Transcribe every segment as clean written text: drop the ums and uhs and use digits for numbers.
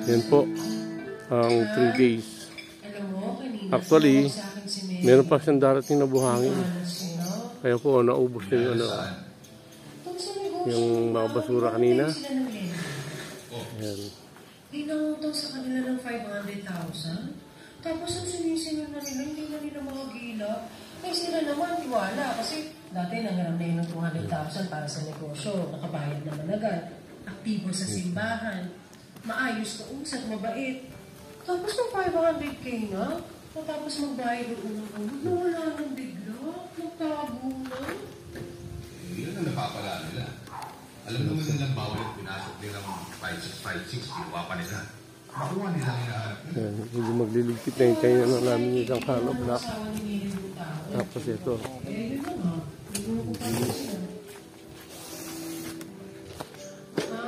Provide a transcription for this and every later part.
Yan po ang 3 days. Actually, meron pa siyang darating na buhangin. Kaya po, naubos na yung mga basura kanina. Ayan. Pinangutang sa kanila ng 500,000. Tapos ang sinisingil na nila, hindi na nila makagila. Ay sila naman, tiwala. Kasi dati nangaram na yun ng 200,000 para sa negosyo. Nakabayad naman agad. Aktibo sa simbahan. Maayos na usap, mabait. Tapos ng 500K na. Tapos magbayad ng unang-unang. Nawala nang bigla. Nagtago na. Yun ang napapala nila. Alam naman nilang bawal yung pinasok nilang 5,656. Ginawa pa nila. Makuha nila hinahanap. Hindi magliligpit na yung kayo na namin yung isang hollow block. Tapos ito.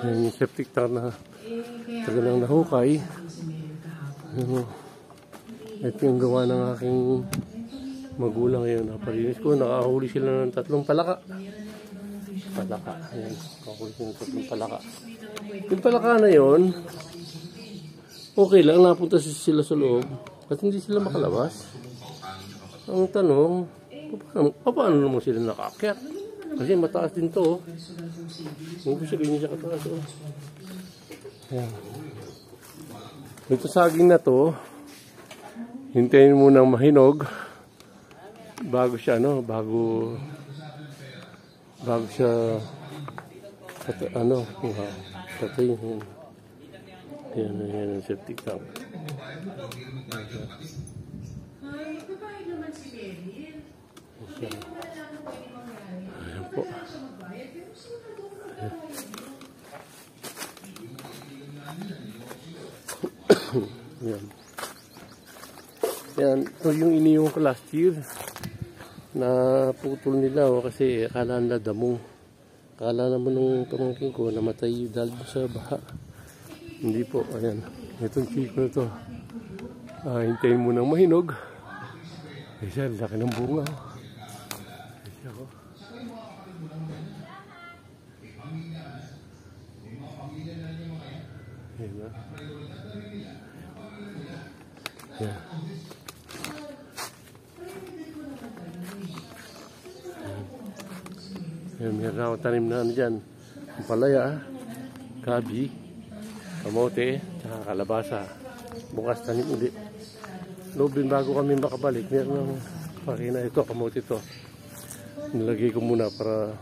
Yung septic tank na talagang nahukay. Ito yung gawa ng aking magulang ngayon. Napalinis ko. Nakahuli sila ng 3 palaka. Ayan. Nakahuli sila ng 3 palaka. Yung palaka na yun, okay lang. Napunta sila sa loob. Kasi hindi sila makalabas. Ang tanong, paano naman sila nakaakyat? Kasi mataas din to. Hindi siya ganyan siya kataas. Ayan. Ito saging na to, hintayin mo nang mahinog bago siya bago siya patayin. Yan ang septic tank. Ay, babae naman si Beryl. Ayan po. Yan. Ito yung iniwan ko last year. Naputol nila kasi akala nila damong. Akala naman nung pamangkin ko namatay dahil sa baha. Hindi po. Ayan. Itong chiko na ito. Hintayin mo nang mahinog. Ayan. Laki ng bunga. Ayan. Ayan. Meron ako tanim na dyan. Palaya, gabi, kamote, tsaka kalabasa. Bukas tanim ulit. Lobin bago kami makabalik. Meron ng pakina ito, kamote ito. Nilagay ko muna para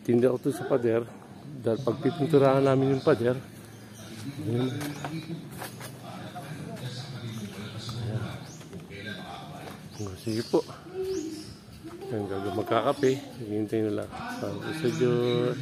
tinda ko ito sa pader. Dahil pag pipinturahan namin yung pader, ayan. Sige po. Hanggang magkakape, hihintay na lang. Salamat sa Diyos.